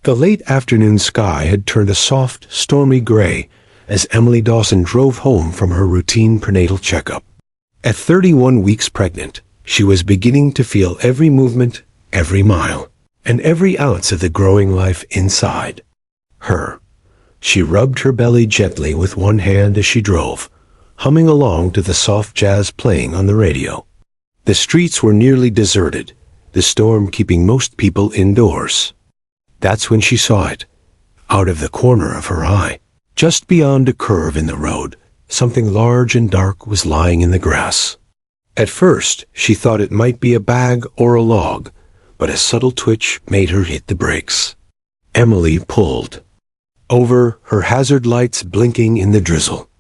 The late afternoon sky had turned a soft, stormy gray as Emily Dawson drove home from her routine prenatal checkup. At 31 weeks pregnant, she was beginning to feel every movement, every mile, and every ounce of the growing life inside her. She rubbed her belly gently with one hand as she drove, humming along to the soft jazz playing on the radio. The streets were nearly deserted, the storm keeping most people indoors. That's when she saw it. Out of the corner of her eye, just beyond a curve in the road, something large and dark was lying in the grass. At first, she thought it might be a bag or a log, but a subtle twitch made her hit the brakes. Emily pulled over, her hazard lights blinking in the drizzle.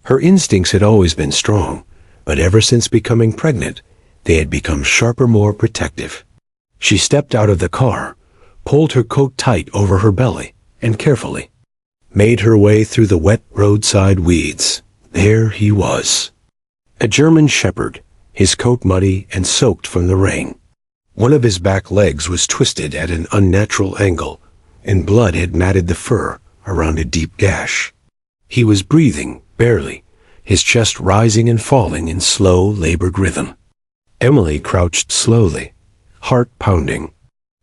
Her instincts had always been strong, but ever since becoming pregnant, they had become sharper, more protective. She stepped out of the car, pulled her coat tight over her belly, and carefully made her way through the wet roadside weeds. There he was. A German shepherd, his coat muddy and soaked from the rain. One of his back legs was twisted at an unnatural angle, and blood had matted the fur around a deep gash. He was breathing, barely, his chest rising and falling in slow, labored rhythm. Emily crouched slowly, heart pounding.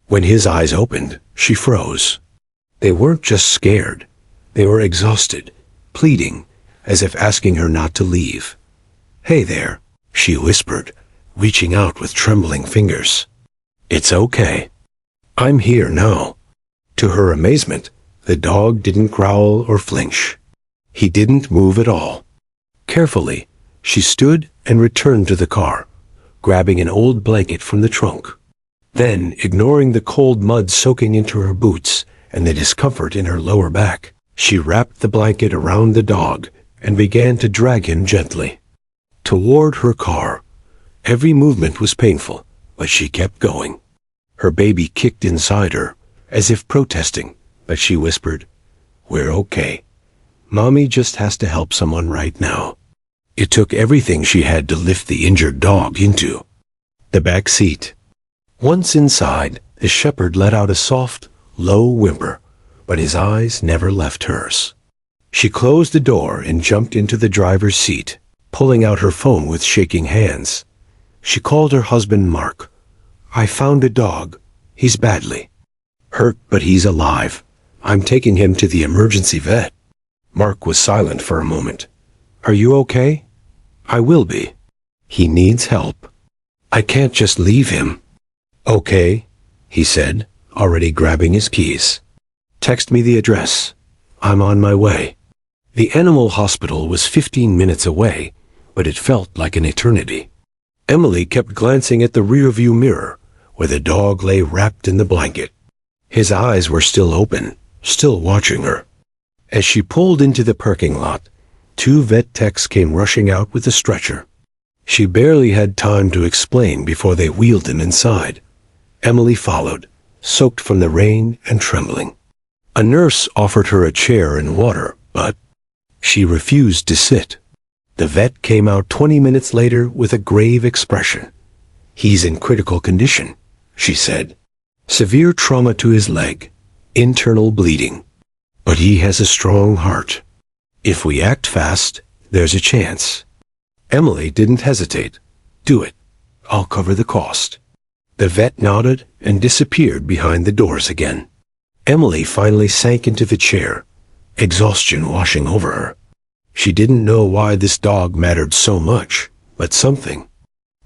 When his eyes opened, she froze. They weren't just scared. They were exhausted, pleading, as if asking her not to leave. "Hey there," she whispered, reaching out with trembling fingers. "It's okay. I'm here now." To her amazement, the dog didn't growl or flinch. He didn't move at all. Carefully, she stood and returned to the car, grabbing an old blanket from the trunk. Then, ignoring the cold mud soaking into her boots and the discomfort in her lower back, she wrapped the blanket around the dog and began to drag him gently toward her car. Every movement was painful, but she kept going. Her baby kicked inside her, as if protesting, but she whispered, "We're okay. Mommy just has to help someone right now." It took everything she had to lift the injured dog into the back seat. Once inside, the shepherd let out a soft, low whimper, but his eyes never left hers. She closed the door and jumped into the driver's seat, pulling out her phone with shaking hands. She called her husband Mark. "I found a dog. He's badly hurt, but he's alive. I'm taking him to the emergency vet." Mark was silent for a moment. "Are you okay?" "I will be. He needs help. I can't just leave him." "Okay," he said, already grabbing his keys. "Text me the address. I'm on my way." The animal hospital was 15 minutes away, but it felt like an eternity. Emily kept glancing at the rearview mirror, where the dog lay wrapped in the blanket. His eyes were still open, still watching her. As she pulled into the parking lot, 2 vet techs came rushing out with a stretcher. She barely had time to explain before they wheeled him inside. Emily followed, soaked from the rain and trembling. A nurse offered her a chair and water, but she refused to sit. The vet came out 20 minutes later with a grave expression. "He's in critical condition," she said. "Severe trauma to his leg, internal bleeding. But he has a strong heart. If we act fast, there's a chance." Emily didn't hesitate. "Do it. I'll cover the cost." The vet nodded and disappeared behind the doors again. Emily finally sank into the chair, exhaustion washing over her. She didn't know why this dog mattered so much, but something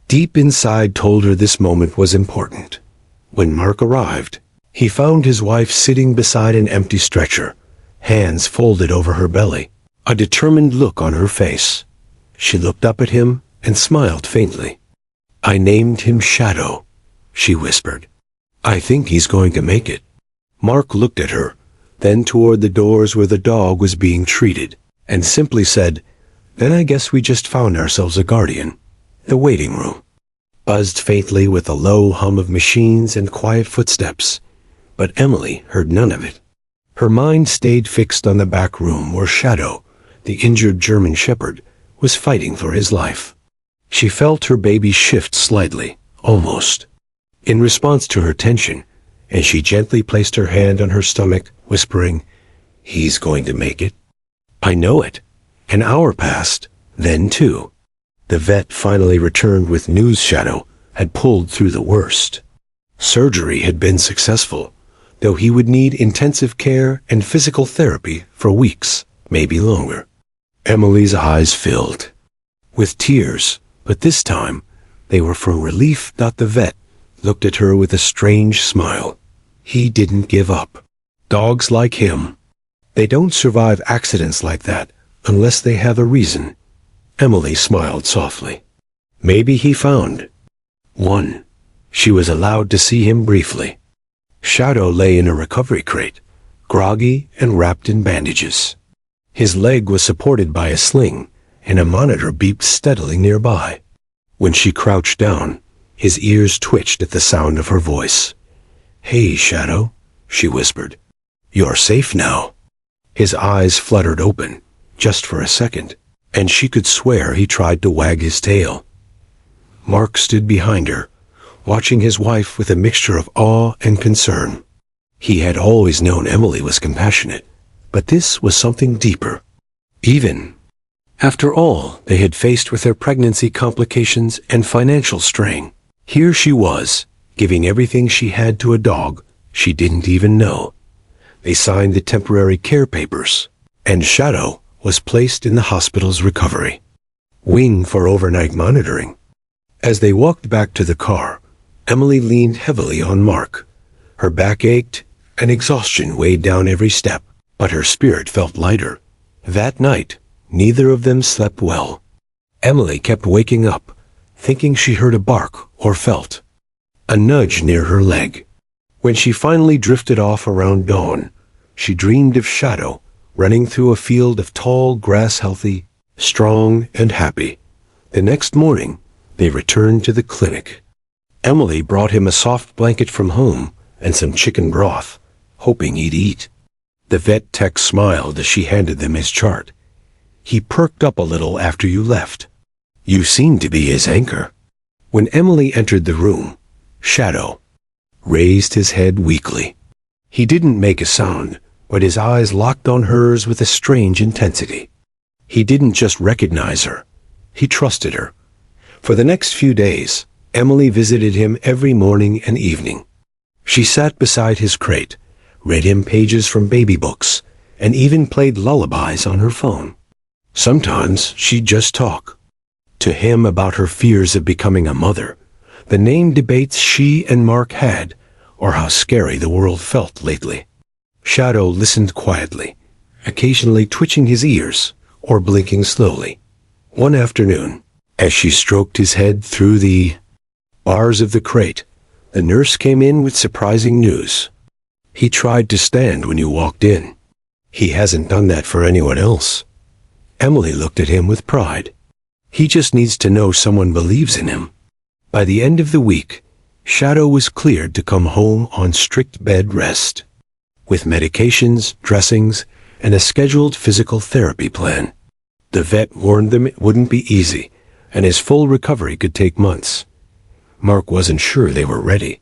deep inside told her this moment was important. When Mark arrived, he found his wife sitting beside an empty stretcher, hands folded over her belly, a determined look on her face. She looked up at him and smiled faintly. "I named him Shadow," she whispered. "I think he's going to make it." Mark looked at her, then toward the doors where the dog was being treated, and simply said, "Then I guess we just found ourselves a guardian." The waiting room buzzed faintly with a low hum of machines and quiet footsteps, but Emily heard none of it. Her mind stayed fixed on the back room where Shadow, the injured German shepherd, was fighting for his life. She felt her baby shift slightly, almost. In response to her tension, and she gently placed her hand on her stomach, whispering, "He's going to make it." "I know it." An hour passed, then two. The vet finally returned with news Shadow had pulled through the worst. Surgery had been successful, though he would need intensive care and physical therapy for weeks, maybe longer. Emily's eyes filled with tears, but this time they were for relief. The vet looked at her with a strange smile. He didn't give up. Dogs like him, they don't survive accidents like that unless they have a reason. Emily smiled softly. Maybe he found one. She was allowed to see him briefly. Shadow lay in a recovery crate, groggy and wrapped in bandages. His leg was supported by a sling, and a monitor beeped steadily nearby. When she crouched down, his ears twitched at the sound of her voice. "Hey, Shadow," she whispered. "You're safe now." His eyes fluttered open, just for a second, and she could swear he tried to wag his tail. Mark stood behind her, watching his wife with a mixture of awe and concern. He had always known Emily was compassionate, but this was something deeper. Even after all they had faced with their pregnancy complications and financial strain, here she was, giving everything she had to a dog she didn't even know. They signed the temporary care papers, and Shadow was placed in the hospital's recovery wing for overnight monitoring. As they walked back to the car, Emily leaned heavily on Mark. Her back ached, and exhaustion weighed down every step, but her spirit felt lighter. That night, neither of them slept well. Emily kept waking up, thinking she heard a bark or felt a nudge near her leg. When she finally drifted off around dawn, she dreamed of Shadow running through a field of tall grass, healthy, strong, and happy. The next morning, they returned to the clinic. Emily brought him a soft blanket from home and some chicken broth, hoping he'd eat. The vet tech smiled as she handed them his chart. "He perked up a little after you left. You seemed to be his anchor." When Emily entered the room, Shadow raised his head weakly. He didn't make a sound, but his eyes locked on hers with a strange intensity. He didn't just recognize her, he trusted her. For the next few days, Emily visited him every morning and evening. She sat beside his crate, read him pages from baby books, and even played lullabies on her phone. Sometimes she'd just talk to him about her fears of becoming a mother, the name debates she and Mark had, or how scary the world felt lately. Shadow listened quietly, occasionally twitching his ears or blinking slowly. One afternoon, as she stroked his head through the bars of the crate, the nurse came in with surprising news. "He tried to stand when you walked in. He hasn't done that for anyone else." Emily looked at him with pride. "He just needs to know someone believes in him." By the end of the week, Shadow was cleared to come home on strict bed rest, with medications, dressings, and a scheduled physical therapy plan. The vet warned them it wouldn't be easy, and his full recovery could take months. Mark wasn't sure they were ready.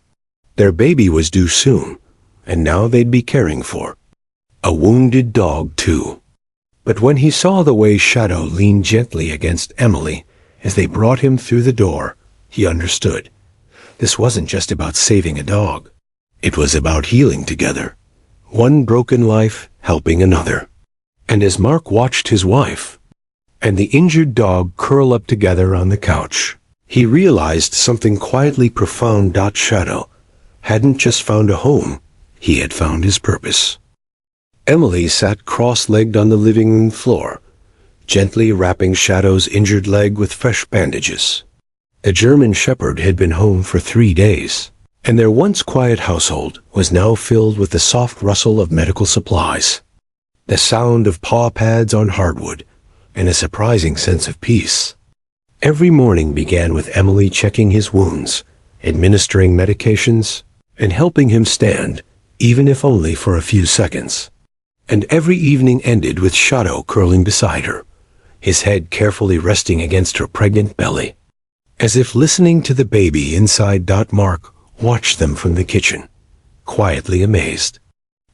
Their baby was due soon, and now they'd be caring for a wounded dog too. But when he saw the way Shadow leaned gently against Emily as they brought him through the door, he understood. This wasn't just about saving a dog. It was about healing together, one broken life helping another. And as Mark watched his wife and the injured dog curl up together on the couch, he realized something quietly profound. Shadow hadn't just found a home, he had found his purpose. Emily sat cross-legged on the living room floor, gently wrapping Shadow's injured leg with fresh bandages. The German Shepherd had been home for 3 days, and their once quiet household was now filled with the soft rustle of medical supplies, the sound of paw pads on hardwood, and a surprising sense of peace. Every morning began with Emily checking his wounds, administering medications, and helping him stand, even if only for a few seconds. And every evening ended with Shadow curling beside her, his head carefully resting against her pregnant belly, as if listening to the baby inside. Mark watched them from the kitchen, quietly amazed.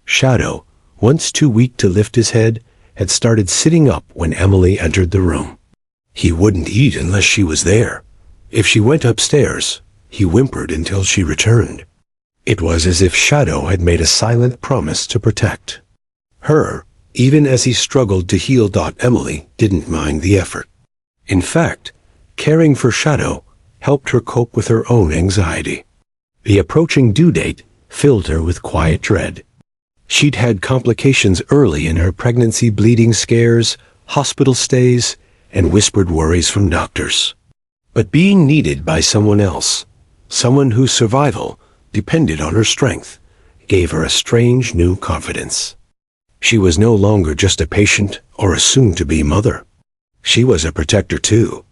Shadow, once too weak to lift his head, had started sitting up when Emily entered the room. He wouldn't eat unless she was there. If she went upstairs, he whimpered until she returned. It was as if Shadow had made a silent promise to protect her, even as he struggled to heal. Emily didn't mind the effort. In fact, caring for Shadow helped her cope with her own anxiety. The approaching due date filled her with quiet dread. She'd had complications early in her pregnancy, bleeding scares, hospital stays, and whispered worries from doctors. But being needed by someone else, someone whose survival depended on her strength, gave her a strange new confidence. She was no longer just a patient or a soon-to-be mother. She was a protector too.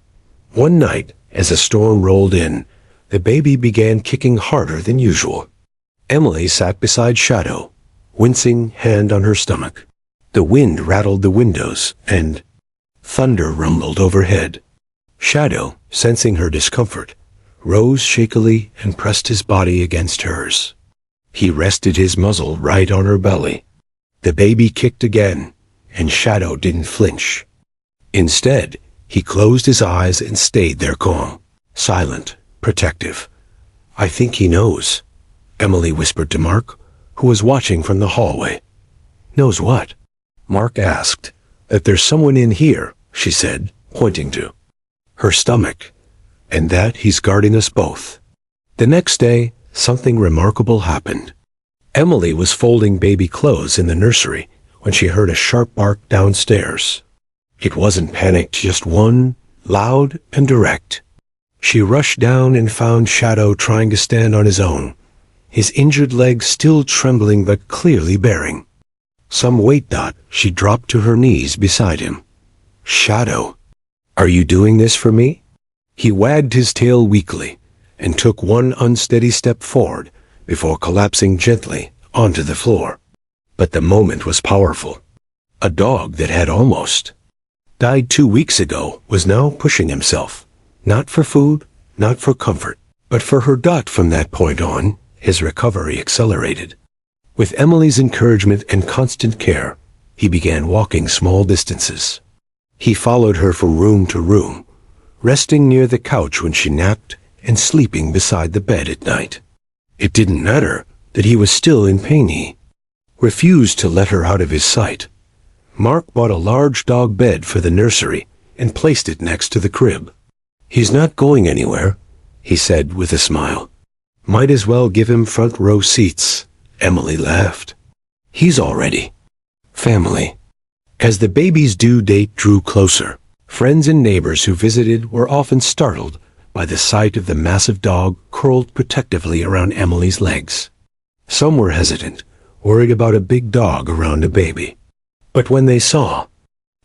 One night, as a storm rolled in, the baby began kicking harder than usual. Emily sat beside Shadow, wincing, hand on her stomach. The wind rattled the windows, and thunder rumbled overhead. Shadow, sensing her discomfort, rose shakily and pressed his body against hers. He rested his muzzle right on her belly. The baby kicked again, and Shadow didn't flinch. Instead, he closed his eyes and stayed there calm, silent, protective. "I think he knows," Emily whispered to Mark, who was watching from the hallway. "Knows what?" Mark asked. "That there's someone in here," she said, pointing to her stomach, "and that he's guarding us both." The next day, something remarkable happened. Emily was folding baby clothes in the nursery when she heard a sharp bark downstairs. It wasn't panic, just one, loud and direct. She rushed down and found Shadow trying to stand on his own, his injured leg still trembling but clearly bearing some weight. She dropped to her knees beside him. "Shadow, are you doing this for me?" He wagged his tail weakly and took one unsteady step forward before collapsing gently onto the floor. But the moment was powerful. A dog that had almost died 2 weeks ago was now pushing himself, not for food, not for comfort, but for her. From that point on, his recovery accelerated. With Emily's encouragement and constant care, he began walking small distances. He followed her from room to room, resting near the couch when she napped and sleeping beside the bed at night. It didn't matter that he was still in pain. He refused to let her out of his sight. Mark bought a large dog bed for the nursery and placed it next to the crib. "He's not going anywhere," he said with a smile. "Might as well give him front row seats," Emily laughed. "He's already family." As the baby's due date drew closer, friends and neighbors who visited were often startled by the sight of the massive dog curled protectively around Emily's legs. Some were hesitant, worried about a big dog around a baby. But when they saw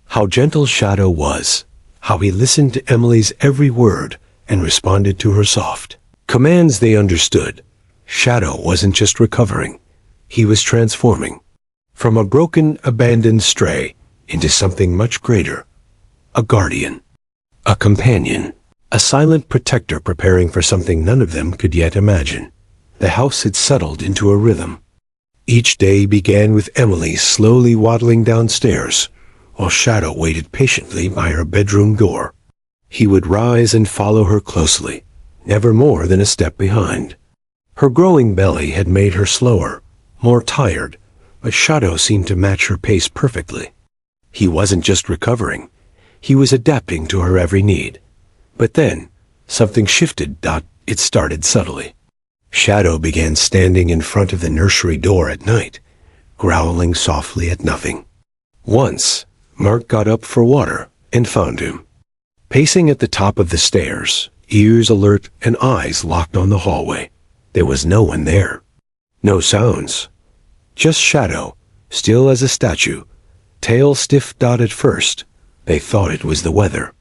how gentle Shadow was, how he listened to Emily's every word and responded to her soft commands, they understood. Shadow wasn't just recovering, he was transforming. From a broken, abandoned stray into something much greater. A guardian, a companion, a silent protector preparing for something none of them could yet imagine. The house had settled into a rhythm. Each day began with Emily slowly waddling downstairs, while Shadow waited patiently by her bedroom door. He would rise and follow her closely, never more than a step behind. Her growing belly had made her slower, more tired, but Shadow seemed to match her pace perfectly. He wasn't just recovering, he was adapting to her every need. But then, something shifted. It started subtly. Shadow began standing in front of the nursery door at night, growling softly at nothing. Once, Mark got up for water and found him pacing at the top of the stairs, ears alert and eyes locked on the hallway. There was no one there. No sounds. Just Shadow, still as a statue, tail stiff. At first, they thought it was the weather.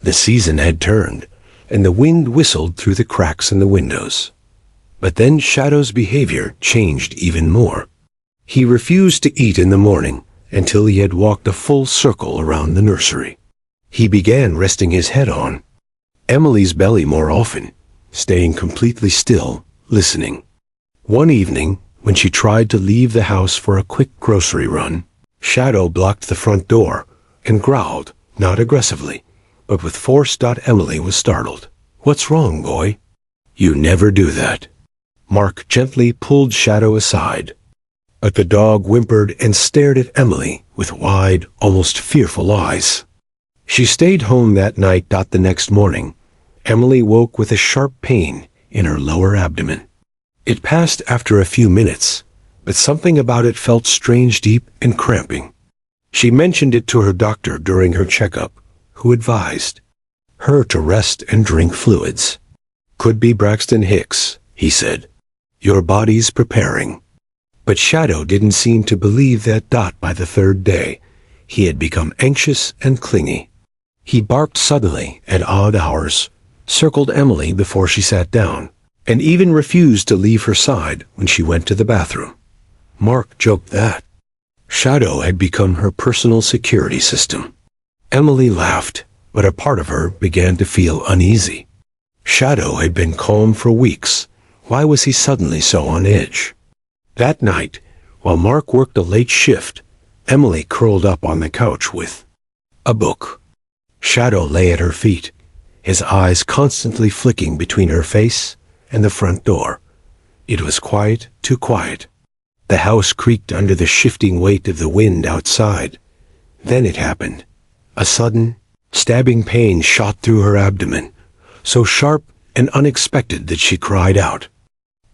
The season had turned, and the wind whistled through the cracks in the windows. But then Shadow's behavior changed even more. He refused to eat in the morning until he had walked a full circle around the nursery. He began resting his head on Emily's belly more often, staying completely still, listening. One evening, when she tried to leave the house for a quick grocery run. Shadow blocked the front door and growled, not aggressively, but with force. Emily was startled. "What's wrong, boy?" "You never do that." Mark gently pulled Shadow aside. But the dog whimpered and stared at Emily with wide, almost fearful eyes. She stayed home that night. The next morning, Emily woke with a sharp pain in her lower abdomen. It passed after a few minutes, but something about it felt strange, deep, and cramping. She mentioned it to her doctor during her checkup, who advised her to rest and drink fluids. "Could be Braxton Hicks," he said. "Your body's preparing." But Shadow didn't seem to believe that. By the third day, he had become anxious and clingy. He barked suddenly at odd hours, circled Emily before she sat down, and even refused to leave her side when she went to the bathroom. Mark joked that Shadow had become her personal security system. Emily laughed, but a part of her began to feel uneasy. Shadow had been calm for weeks. Why was he suddenly so on edge? That night, while Mark worked a late shift, Emily curled up on the couch with a book. Shadow lay at her feet, his eyes constantly flicking between her face and the front door. It was quiet, too quiet. The house creaked under the shifting weight of the wind outside. Then it happened. A sudden, stabbing pain shot through her abdomen, so sharp and unexpected that she cried out.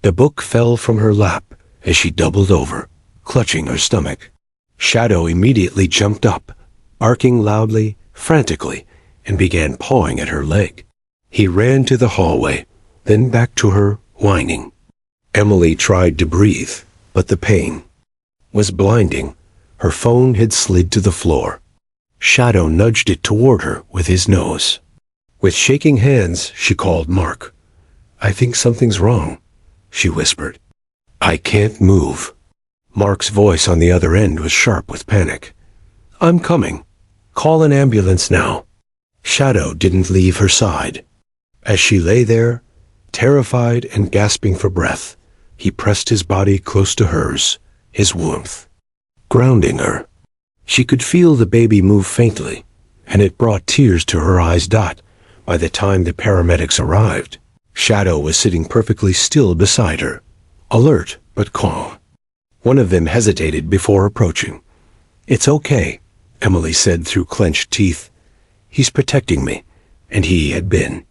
The book fell from her lap as she doubled over, clutching her stomach. Shadow immediately jumped up, barking loudly, frantically, and began pawing at her leg. He ran to the hallway, then back to her, whining. Emily tried to breathe, but the pain was blinding. Her phone had slid to the floor. Shadow nudged it toward her with his nose. With shaking hands, she called Mark. "I think something's wrong," she whispered. "I can't move." Mark's voice on the other end was sharp with panic. "I'm coming. Call an ambulance now." Shadow didn't leave her side. As she lay there, terrified and gasping for breath, he pressed his body close to hers, his warmth grounding her. She could feel the baby move faintly, and it brought tears to her eyes. By the time the paramedics arrived, Shadow was sitting perfectly still beside her, alert but calm. One of them hesitated before approaching. "It's okay," Emily said through clenched teeth. "He's protecting me," and he had been,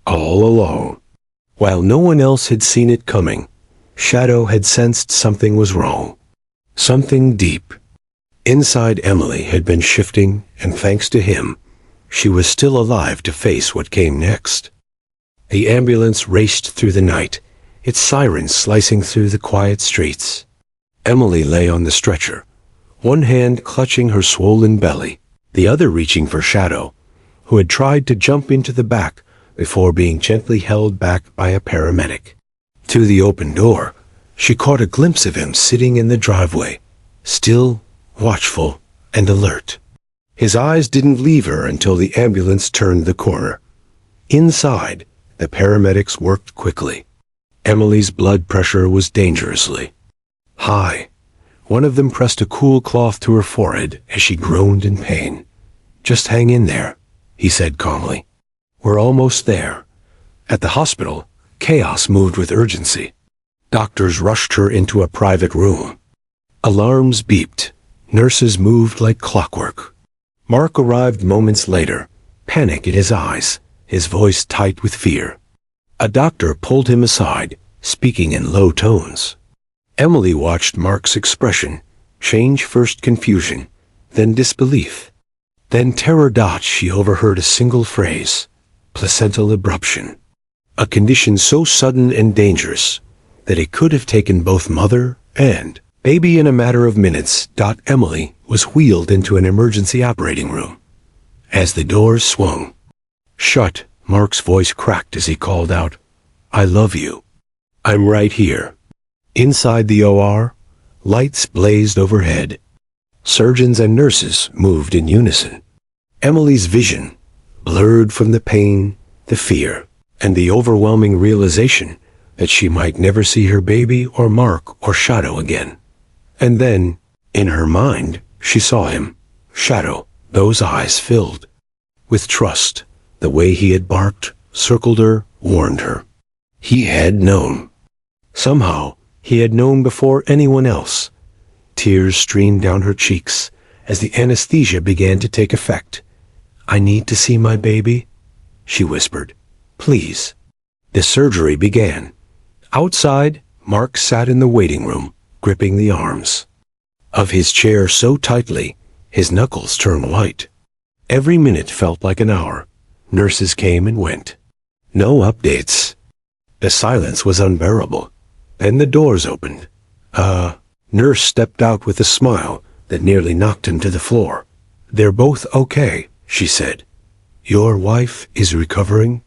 all along. While no one else had seen it coming, Shadow had sensed something was wrong. Something deep inside Emily had been shifting, and thanks to him, she was still alive to face what came next. The ambulance raced through the night, its sirens slicing through the quiet streets. Emily lay on the stretcher, one hand clutching her swollen belly, the other reaching for Shadow, who had tried to jump into the back before being gently held back by a paramedic. Through the open door, she caught a glimpse of him sitting in the driveway, still, watchful, and alert. His eyes didn't leave her until the ambulance turned the corner. Inside, the paramedics worked quickly. Emily's blood pressure was dangerously high. One of them pressed a cool cloth to her forehead as she groaned in pain. "Just hang in there," he said calmly. "We're almost there." At the hospital, chaos moved with urgency. Doctors rushed her into a private room. Alarms beeped. Nurses moved like clockwork. Mark arrived moments later, panic in his eyes, his voice tight with fear. A doctor pulled him aside, speaking in low tones. Emily watched Mark's expression change, first confusion, then disbelief, then terror. She overheard a single phrase: placental abruption, a condition so sudden and dangerous that it could have taken both mother and baby in a matter of minutes. Emily was wheeled into an emergency operating room. As the doors swung shut, Mark's voice cracked as he called out, "I love you. I'm right here." Inside the OR, lights blazed overhead. Surgeons and nurses moved in unison. Emily's vision, blurred from the pain, the fear, and the overwhelming realization that she might never see her baby or Mark or Shadow again. And then, in her mind, she saw him, Shadow, those eyes filled with trust. The way he had barked, circled her, warned her. He had known. Somehow, he had known before anyone else. Tears streamed down her cheeks as the anesthesia began to take effect. "I need to see my baby," she whispered. "Please." The surgery began. Outside, Mark sat in the waiting room, gripping the arms of his chair so tightly, his knuckles turned white. Every minute felt like an hour. Nurses came and went. No updates. The silence was unbearable. Then the doors opened. A nurse stepped out with a smile that nearly knocked him to the floor. "They're both okay," she said. "Your wife is recovering,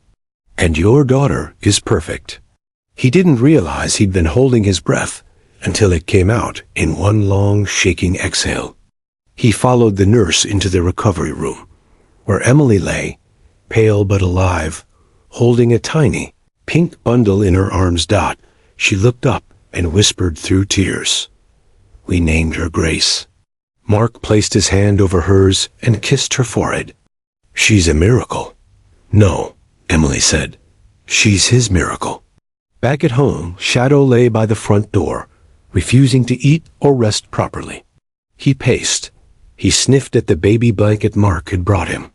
and your daughter is perfect." He didn't realize he'd been holding his breath until it came out in one long, shaking exhale. He followed the nurse into the recovery room, where Emily lay, pale but alive, holding a tiny, pink bundle in her arms. She looked up and whispered through tears, "We named her Grace." Mark placed his hand over hers and kissed her forehead. "She's a miracle." "No," Emily said. "She's his miracle." Back at home, Shadow lay by the front door, refusing to eat or rest properly. He paced. He sniffed at the baby blanket Mark had brought him.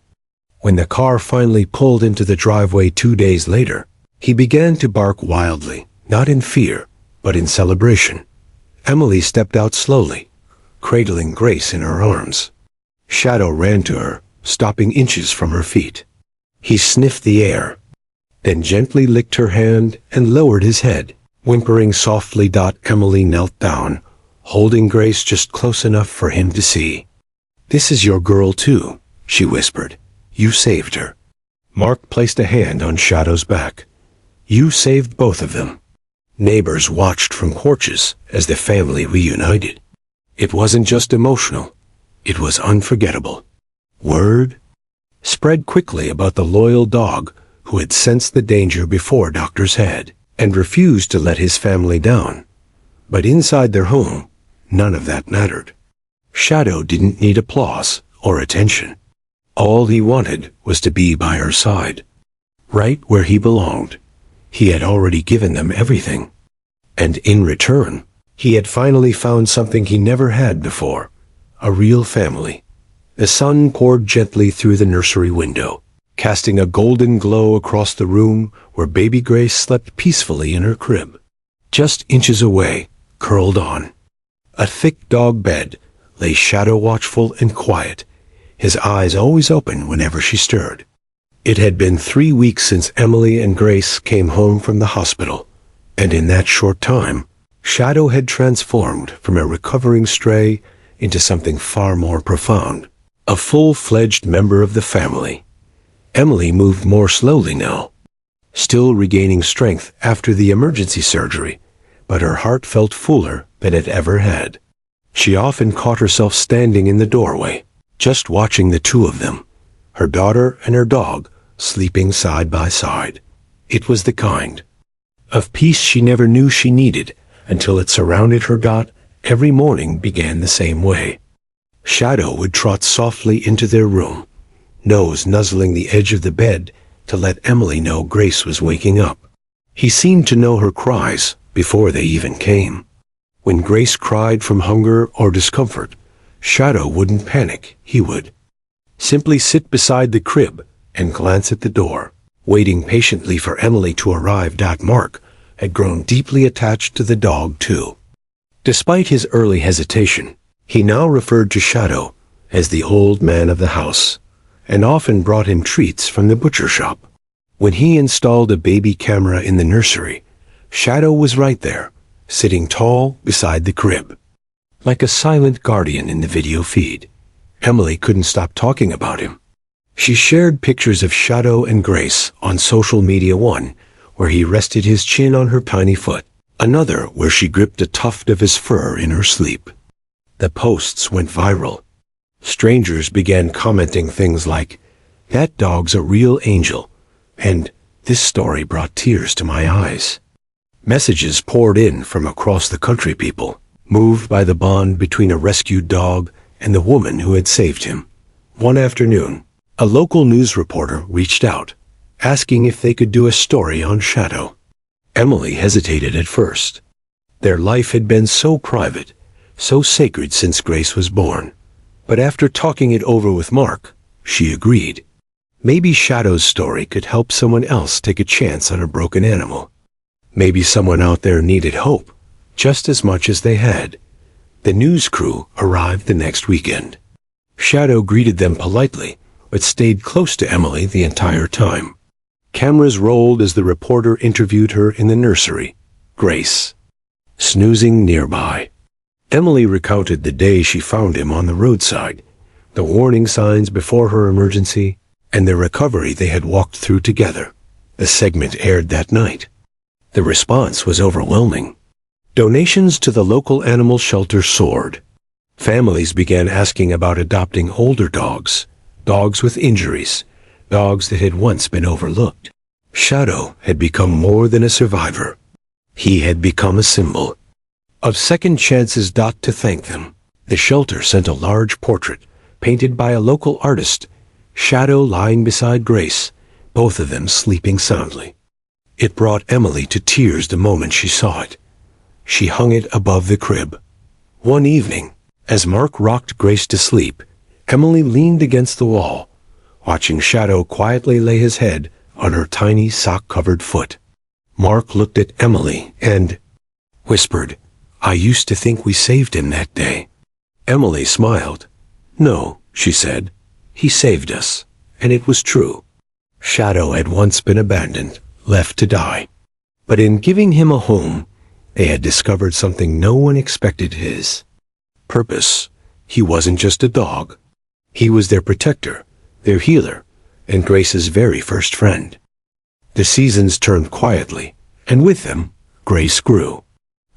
When the car finally pulled into the driveway 2 days later, he began to bark wildly, not in fear, but in celebration. Emily stepped out slowly, cradling Grace in her arms. Shadow ran to her, stopping inches from her feet. He sniffed the air, then gently licked her hand and lowered his head, whimpering softly. Emily knelt down, holding Grace just close enough for him to see. "This is your girl too," she whispered. "You saved her." Mark placed a hand on Shadow's back. "You saved both of them." Neighbors watched from porches as the family reunited. It wasn't just emotional, it was unforgettable. Word spread quickly about the loyal dog who had sensed the danger before doctors had, and refused to let his family down. But inside their home, none of that mattered. Shadow didn't need applause or attention. All he wanted was to be by her side, right where he belonged. He had already given them everything. And in return, he had finally found something he never had before, a real family. The sun poured gently through the nursery window, casting a golden glow across the room where baby Grace slept peacefully in her crib. Just inches away, curled on a thick dog bed, lay Shadow, watchful and quiet, his eyes always open whenever she stirred. It had been 3 weeks since Emily and Grace came home from the hospital, and in that short time, Shadow had transformed from a recovering stray into something far more profound, a full-fledged member of the family. Emily moved more slowly now, still regaining strength after the emergency surgery, but her heart felt fuller than it ever had. She often caught herself standing in the doorway, just watching the two of them, her daughter and her dog, sleeping side by side. It was the kind of peace she never knew she needed until it surrounded her. Every morning began the same way. Shadow would trot softly into their room, nose nuzzling the edge of the bed to let Emily know Grace was waking up. He seemed to know her cries before they even came. When Grace cried from hunger or discomfort, Shadow wouldn't panic. He would simply sit beside the crib and glance at the door, waiting patiently for Emily to arrive. Mark had grown deeply attached to the dog too. Despite his early hesitation, he now referred to Shadow as the old man of the house, and often brought him treats from the butcher shop. When he installed a baby camera in the nursery, Shadow was right there, sitting tall beside the crib, like a silent guardian in the video feed. Emily couldn't stop talking about him. She shared pictures of Shadow and Grace on social media, one where he rested his chin on her tiny foot, another where she gripped a tuft of his fur in her sleep. The posts went viral. Strangers began commenting things like, "That dog's a real angel," and "This story brought tears to my eyes." Messages poured in from across the country, people, moved by the bond between a rescued dog and the woman who had saved him. One afternoon, a local news reporter reached out, asking if they could do a story on Shadow. Emily hesitated at first. Their life had been so private, so sacred since Grace was born. But after talking it over with Mark, she agreed. Maybe Shadow's story could help someone else take a chance on a broken animal. Maybe someone out there needed hope, just as much as they had. The news crew arrived the next weekend. Shadow greeted them politely, but stayed close to Emily the entire time. Cameras rolled as the reporter interviewed her in the nursery, Grace, snoozing nearby. Emily recounted the day she found him on the roadside, the warning signs before her emergency, and the recovery they had walked through together. The segment aired that night. The response was overwhelming. Donations to the local animal shelter soared. Families began asking about adopting older dogs, dogs with injuries, dogs that had once been overlooked. Shadow had become more than a survivor. He had become a symbol of second chances. To thank them, the shelter sent a large portrait, painted by a local artist, Shadow lying beside Grace, both of them sleeping soundly. It brought Emily to tears the moment she saw it. She hung it above the crib. One evening, as Mark rocked Grace to sleep, Emily leaned against the wall, watching Shadow quietly lay his head on her tiny sock-covered foot. Mark looked at Emily and whispered, "I used to think we saved him that day." Emily smiled. "No," she said, "he saved us," and it was true. Shadow had once been abandoned, left to die. But in giving him a home, they had discovered something no one expected: his purpose. He wasn't just a dog. He was their protector, their healer, and Grace's very first friend. The seasons turned quietly, and with them, Grace grew.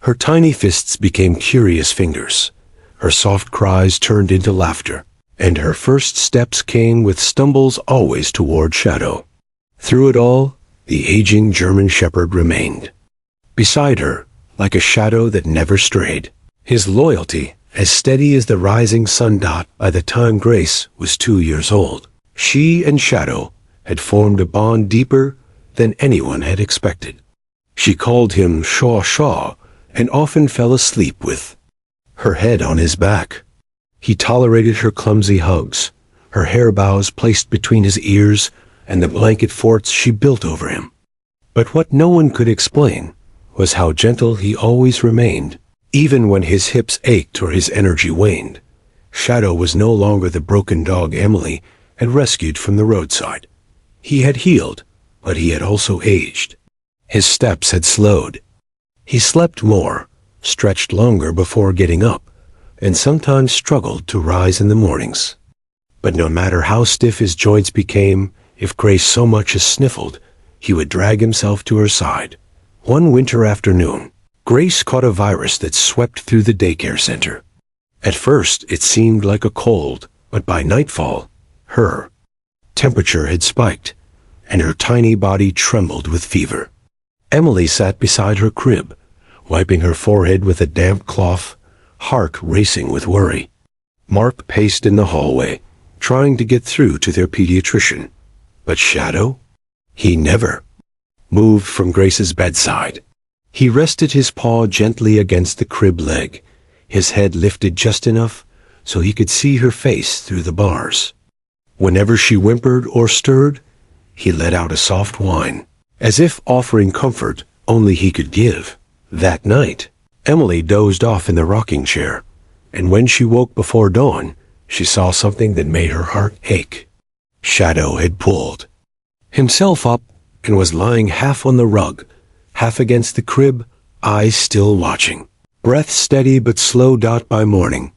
Her tiny fists became curious fingers. Her soft cries turned into laughter, and her first steps came with stumbles always toward Shadow. Through it all, the aging German Shepherd remained. Beside her, like a shadow that never strayed, his loyalty as steady as the rising sun. By the time Grace was 2 years old, she and Shadow had formed a bond deeper than anyone had expected. She called him Shaw Shaw and often fell asleep with her head on his back. He tolerated her clumsy hugs, her hair bows placed between his ears, and the blanket forts she built over him. But what no one could explain was how gentle he always remained, even when his hips ached or his energy waned. Shadow was no longer the broken dog Emily had rescued from the roadside. He had healed, but he had also aged. His steps had slowed. He slept more, stretched longer before getting up, and sometimes struggled to rise in the mornings. But no matter how stiff his joints became, if Grace so much as sniffled, he would drag himself to her side. One winter afternoon, Grace caught a virus that swept through the daycare center. At first, it seemed like a cold, but by nightfall, her temperature had spiked, and her tiny body trembled with fever. Emily sat beside her crib, wiping her forehead with a damp cloth, heart racing with worry. Mark paced in the hallway, trying to get through to their pediatrician. But Shadow? He never moved from Grace's bedside. He rested his paw gently against the crib leg, his head lifted just enough so he could see her face through the bars. Whenever she whimpered or stirred, he let out a soft whine, as if offering comfort only he could give. That night, Emily dozed off in the rocking chair, and when she woke before dawn, she saw something that made her heart ache. Shadow had pulled himself up and was lying half on the rug, half against the crib, eyes still watching. Breath steady but slow. By morning,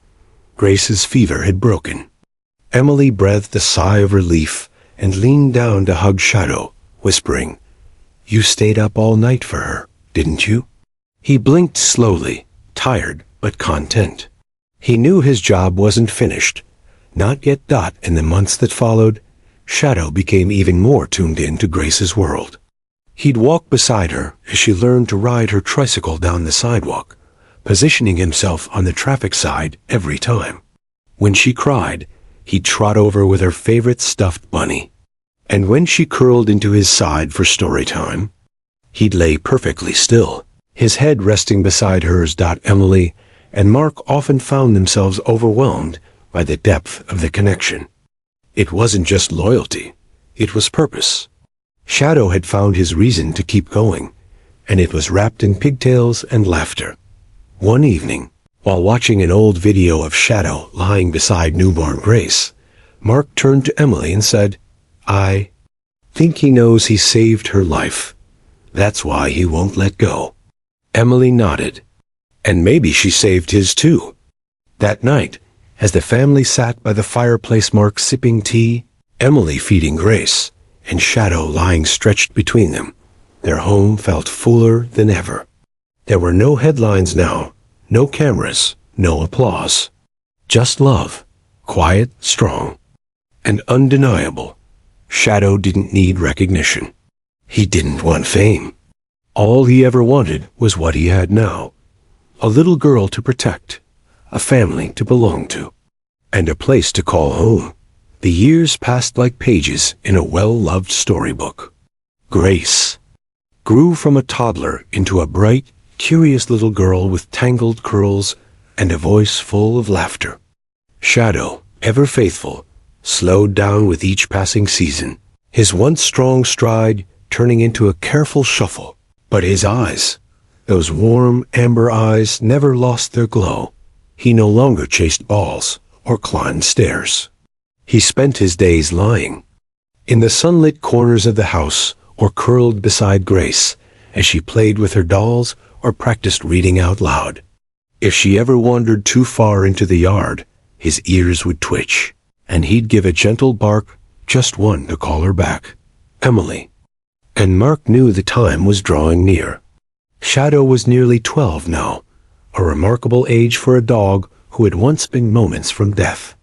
Grace's fever had broken. Emily breathed a sigh of relief and leaned down to hug Shadow, whispering, "You stayed up all night for her, didn't you?" He blinked slowly, tired but content. He knew his job wasn't finished. Not yet. In the months that followed, Shadow became even more tuned in to Grace's world. He'd walk beside her as she learned to ride her tricycle down the sidewalk, positioning himself on the traffic side every time. When she cried, he'd trot over with her favorite stuffed bunny. And when she curled into his side for story time, he'd lay perfectly still, his head resting beside hers. Emily and Mark often found themselves overwhelmed by the depth of the connection. It wasn't just loyalty, it was purpose. Shadow had found his reason to keep going, and it was wrapped in pigtails and laughter. One evening, while watching an old video of Shadow lying beside newborn Grace, Mark turned to Emily and said, "I think he knows he saved her life. That's why he won't let go." Emily nodded. And maybe she saved his too. That night, as the family sat by the fireplace, Mark sipping tea, Emily feeding Grace, and Shadow lying stretched between them, their home felt fuller than ever. There were no headlines now, no cameras, no applause. Just love, quiet, strong, and undeniable. Shadow didn't need recognition. He didn't want fame. All he ever wanted was what he had now. A little girl to protect, a family to belong to, and a place to call home. The years passed like pages in a well-loved storybook. Grace grew from a toddler into a bright, curious little girl with tangled curls and a voice full of laughter. Shadow, ever faithful, slowed down with each passing season, his once strong stride turning into a careful shuffle. But his eyes, those warm amber eyes, never lost their glow. He no longer chased balls or climbed stairs. He spent his days lying in the sunlit corners of the house or curled beside Grace as she played with her dolls or practiced reading out loud. If she ever wandered too far into the yard, his ears would twitch, and he'd give a gentle bark, just one to call her back. Emily. And Mark knew the time was drawing near. Shadow was nearly 12 now, a remarkable age for a dog who had once been moments from death.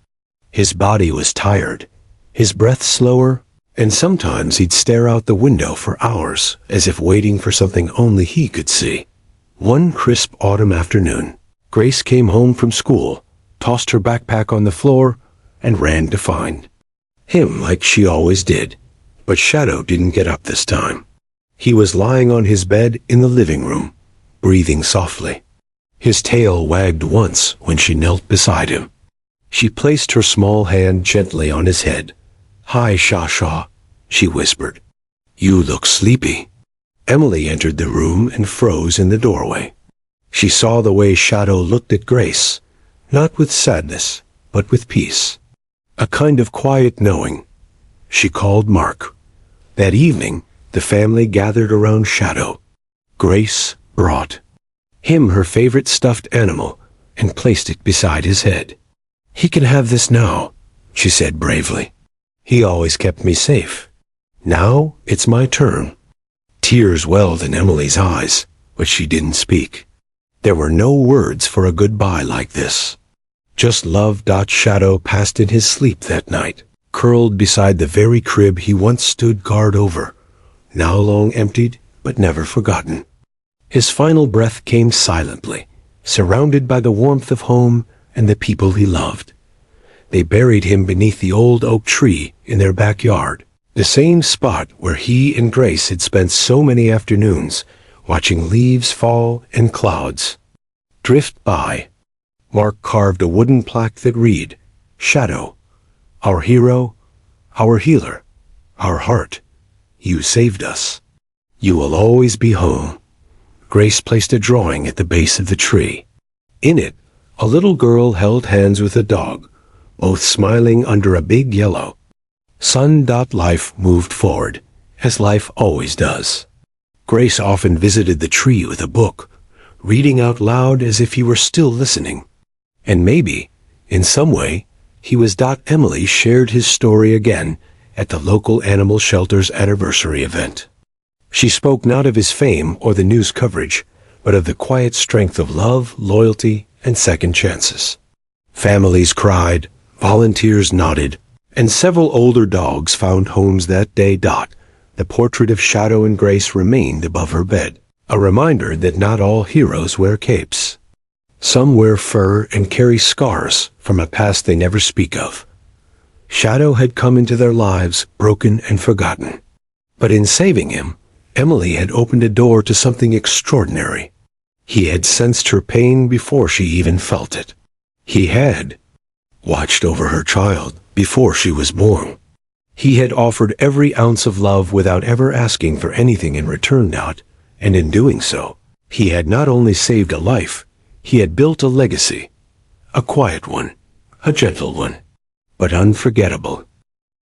His body was tired, his breath slower, and sometimes he'd stare out the window for hours as if waiting for something only he could see. One crisp autumn afternoon, Grace came home from school, tossed her backpack on the floor, and ran to find him like she always did. But Shadow didn't get up this time. He was lying on his bed in the living room, breathing softly. His tail wagged once when she knelt beside him. She placed her small hand gently on his head. "Hi, Shaw," she whispered. "You look sleepy." Emily entered the room and froze in the doorway. She saw the way Shadow looked at Grace, not with sadness, but with peace. A kind of quiet knowing. She called Mark. That evening, the family gathered around Shadow. Grace brought him her favorite stuffed animal and placed it beside his head. "He can have this now," she said bravely. "He always kept me safe. Now it's my turn." Tears welled in Emily's eyes, but she didn't speak. There were no words for a goodbye like this. Just love. Shadow passed in his sleep that night, curled beside the very crib he once stood guard over, now long emptied but never forgotten. His final breath came silently, surrounded by the warmth of home and the people he loved. They buried him beneath the old oak tree in their backyard, the same spot where he and Grace had spent so many afternoons watching leaves fall and clouds drift by. Mark carved a wooden plaque that read, "Shadow, our hero, our healer, our heart, you saved us. You will always be home." Grace placed a drawing at the base of the tree. In it, a little girl held hands with a dog, both smiling under a big yellow sun. Life moved forward, as life always does. Grace often visited the tree with a book, reading out loud as if he were still listening. And maybe, in some way, he was. Emily shared his story again at the local animal shelter's anniversary event. She spoke not of his fame or the news coverage, but of the quiet strength of love, loyalty, and second chances. Families cried, volunteers nodded, and several older dogs found homes that day. the portrait of Shadow and Grace remained above her bed, a reminder that not all heroes wear capes. Some wear fur and carry scars from a past they never speak of. Shadow had come into their lives broken and forgotten. But in saving him, Emily had opened a door to something extraordinary. He had sensed her pain before she even felt it. He had watched over her child before she was born. He had offered every ounce of love without ever asking for anything in return now, and in doing so, he had not only saved a life, he had built a legacy. A quiet one, a gentle one, but unforgettable.